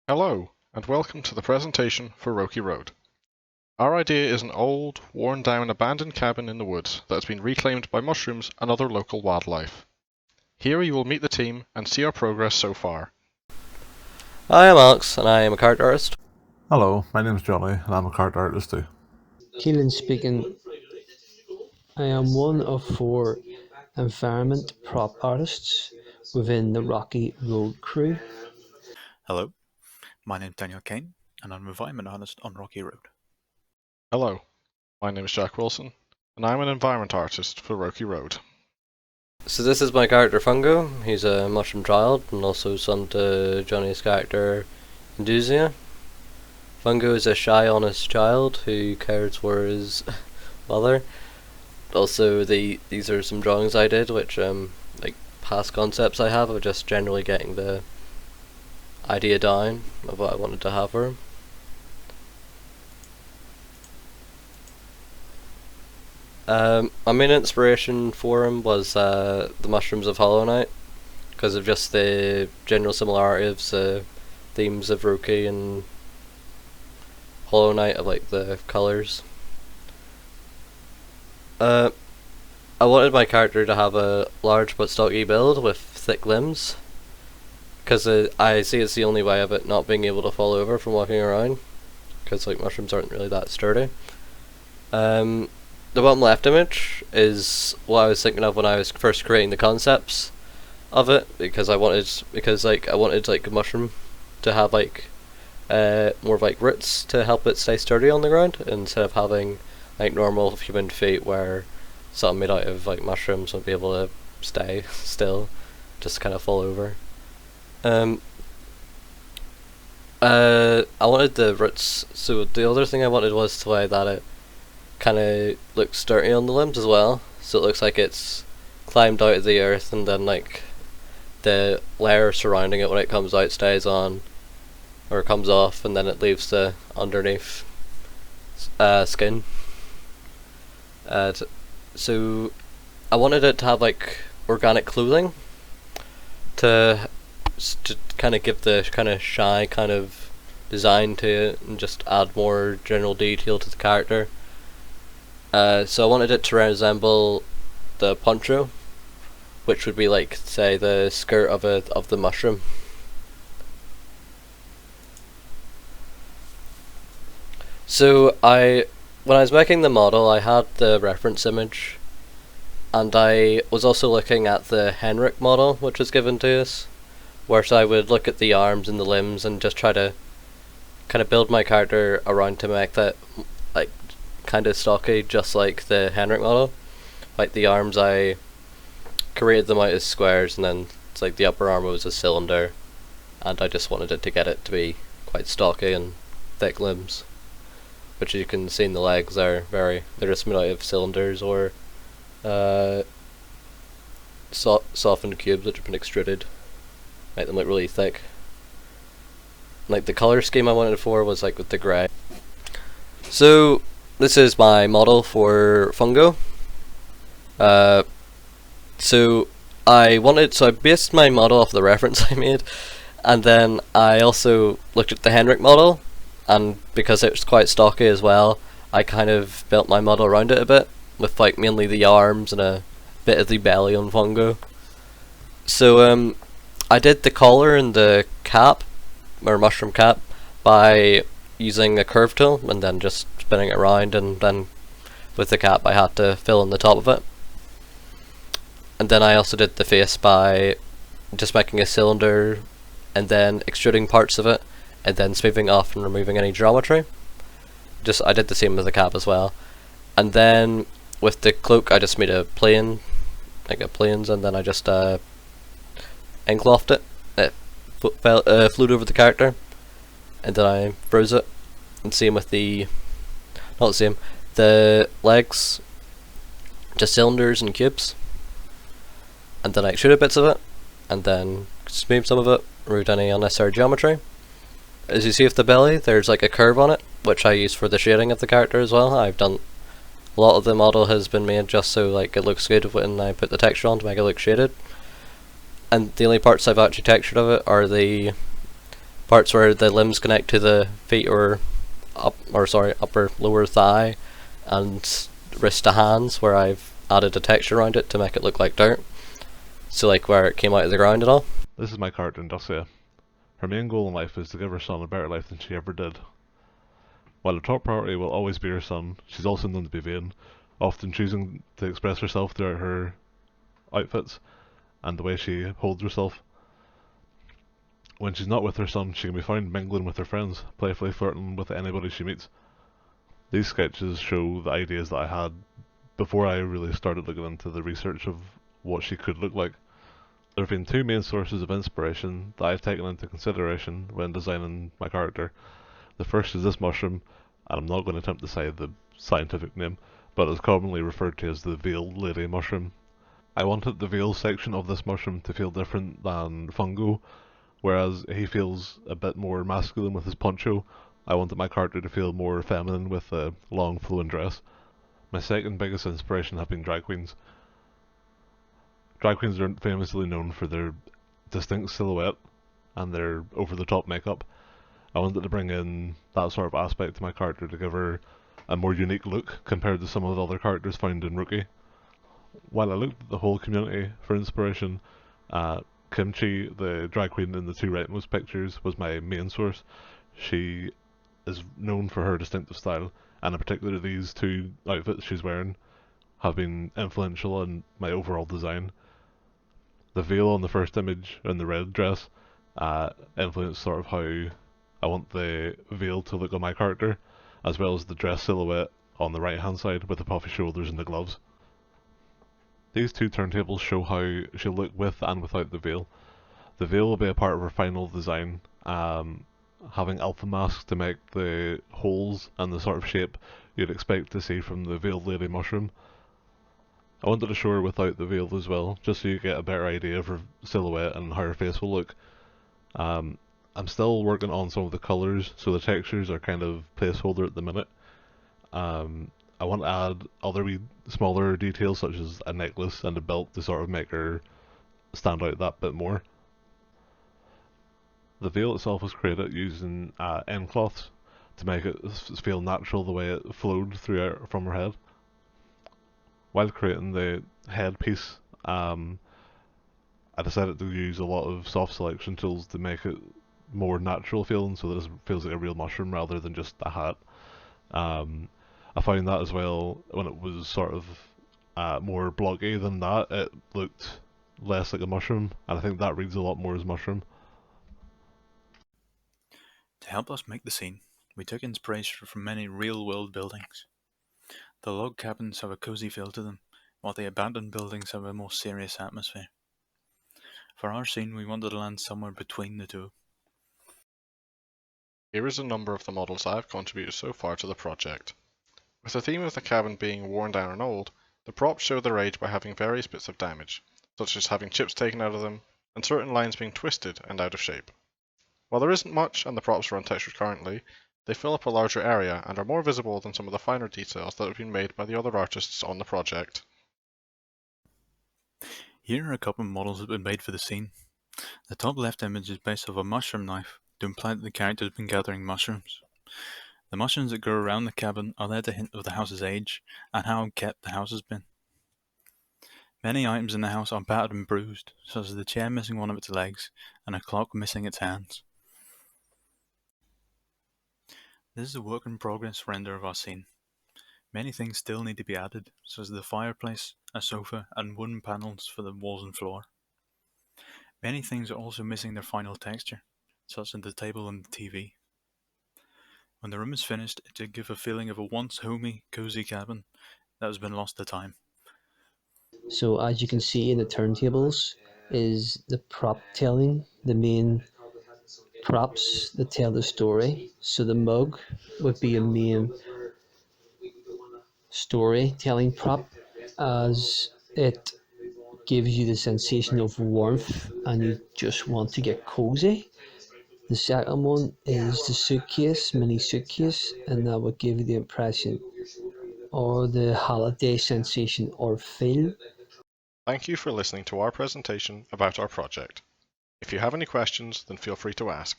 Hello, and welcome to the presentation for Roki Road. Our idea is an old, worn-down abandoned cabin in the woods that has been reclaimed by mushrooms and other local wildlife. Here you will meet the team and see our progress so far. Hi, I'm Alex, and I am a card artist. Hello, my name is Johnny, and I'm a card artist too. Keelan speaking. I am one of 4 environment prop artists within the Rocky Road crew. Hello, my name is Daniel Kane, and I'm an environment artist on Rocky Road. Hello, my name is Jack Wilson, and I'm an environment artist for Roki Road. So this is my character Fungo. He's a mushroom child, and also son to Johnny's character Induzia. Fungo is a shy, honest child who cares for his mother. Also, these are some drawings I did, which like past concepts I have of just generally getting the idea down of what I wanted to have for him. My main inspiration for him was the mushrooms of Hollow Knight, because of just the general similarity of the themes of Roki and Hollow Knight, of like the colours. I wanted my character to have a large but stocky build with thick limbs, because I see it's the only way of it not being able to fall over from walking around, because like mushrooms aren't really that sturdy. The bottom left image is what I was thinking of when I was first creating the concepts of it, because I wanted like a mushroom to have like more of like roots to help it stay sturdy on the ground, instead of having like normal human feet where something made out of like mushrooms won't be able to stay still, just kind of fall over. I wanted the roots, so the other thing I wanted was the way that it kind of looks sturdy on the limbs as well, so it looks like it's climbed out of the earth, and then like the layer surrounding it when it comes out stays on or comes off, and then it leaves the underneath skin. So I wanted it to have like organic clothing to kind of give the kind of shy kind of design to it and just add more general detail to the character. So I wanted it to resemble the poncho, which would be like, say, the skirt of the mushroom. So when I was making the model, I had the reference image, and I was also looking at the Henrik model, which was given to us, where I would look at the arms and the limbs and just try to kind of build my character around to make that like kind of stocky, just like the Henrik model. Like the arms, I created them out as squares, and then it's like the upper arm was a cylinder, and I just wanted it to get it to be quite stocky and thick limbs. But you can see in the legs they're just made out of cylinders or softened cubes which have been extruded, make them look really thick. Like the color scheme I wanted it for was like with the grey. So this is my model for Fungo. So I based my model off the reference I made, and then I also looked at the Henrik model, and because it was quite stocky as well, I kind of built my model around it a bit, with like mainly the arms and a bit of the belly on Fungo. So I did the collar and the cap, or mushroom cap, by using a curve tool and then just spinning it around, and then with the cap I had to fill in the top of it. And then I also did the face by just making a cylinder and then extruding parts of it and then smoothing off and removing any geometry. I did the same with the cap as well. And then with the cloak I just made a plane, like a planes, and then I just enclosed it. It flew over the character, and then I froze it. And same with the legs, just cylinders and cubes. And then I extruded bits of it, and then smoothed some of it, removed any unnecessary geometry. As you see with the belly, there's like a curve on it, which I use for the shading of the character as well. I've done a lot of the model has been made just so like it looks good when I put the texture on to make it look shaded. And the only parts I've actually textured of it are the parts where the limbs connect to the feet or upper lower thigh and wrist to hands, where I've added a texture around it to make it look like dirt. So like where it came out of the ground and all. This is my character, Indusia. Her main goal in life is to give her son a better life than she ever did. While her top priority will always be her son, she's also known to be vain, often choosing to express herself throughout her outfits and the way she holds herself. When she's not with her son, she can be found mingling with her friends, playfully flirting with anybody she meets. These sketches show the ideas that I had before I really started looking into the research of what she could look like. There have been two main sources of inspiration that I've taken into consideration when designing my character. The first is this mushroom, and I'm not going to attempt to say the scientific name, but it's commonly referred to as the veiled lady mushroom. I wanted the veil section of this mushroom to feel different than fungo, whereas he feels a bit more masculine with his poncho. I wanted my character to feel more feminine with a long flowing dress. My second biggest inspiration have been drag queens. Drag queens are famously known for their distinct silhouette and their over-the-top makeup. I wanted to bring in that sort of aspect to my character to give her a more unique look compared to some of the other characters found in Roki. While I looked at the whole community for inspiration, Kimchi, the drag queen in the two rightmost pictures, was my main source. She is known for her distinctive style, and in particular these two outfits she's wearing have been influential in my overall design. The veil on the first image in the red dress influenced sort of how I want the veil to look on my character, as well as the dress silhouette on the right hand side with the puffy shoulders and the gloves. These two turntables show how she'll look with and without the veil. The veil will be a part of her final design, having alpha masks to make the holes and the sort of shape you'd expect to see from the veiled lady mushroom. I wanted to show her without the veil as well, just so you get a better idea of her silhouette and how her face will look. I'm still working on some of the colours, so the textures are kind of placeholder at the minute. I want to add other wee smaller details such as a necklace and a belt to sort of make her stand out that bit more. The veil itself was created using end cloths to make it feel natural the way it flowed throughout from her head. While creating the headpiece, I decided to use a lot of soft selection tools to make it more natural feeling, so that it feels like a real mushroom rather than just a hat. I found that as well when it was sort of more blocky than that, it looked less like a mushroom, and I think that reads a lot more as mushroom. To help us make the scene, we took inspiration from many real-world buildings. The log cabins have a cozy feel to them, while the abandoned buildings have a more serious atmosphere. For our scene, we wanted to land somewhere between the two. Here is a number of the models I have contributed so far to the project. With the theme of the cabin being worn down and old, the props show their age by having various bits of damage, such as having chips taken out of them, and certain lines being twisted and out of shape. While there isn't much and the props are untextured currently, they fill up a larger area and are more visible than some of the finer details that have been made by the other artists on the project. Here are a couple of models that have been made for the scene. The top left image is based off a mushroom knife to imply that the character has been gathering mushrooms. The mushrooms that grow around the cabin are there to hint of the house's age and how kept the house has been. Many items in the house are battered and bruised, such as the chair missing one of its legs and a clock missing its hands. This is a work in progress render of our scene. Many things still need to be added, such as the fireplace, a sofa, and wooden panels for the walls and floor. Many things are also missing their final texture, such as the table and the TV. When the room is finished, it should give a feeling of a once homey, cozy cabin that has been lost to time. So as you can see in the turntables is the prop telling, the main props that tell the story. So the mug would be a main storytelling prop, as it gives you the sensation of warmth and you just want to get cozy. The second one is the suitcase, mini suitcase, and that would give you the impression or the holiday sensation or feel. Thank you for listening to our presentation about our project. If you have any questions, then feel free to ask.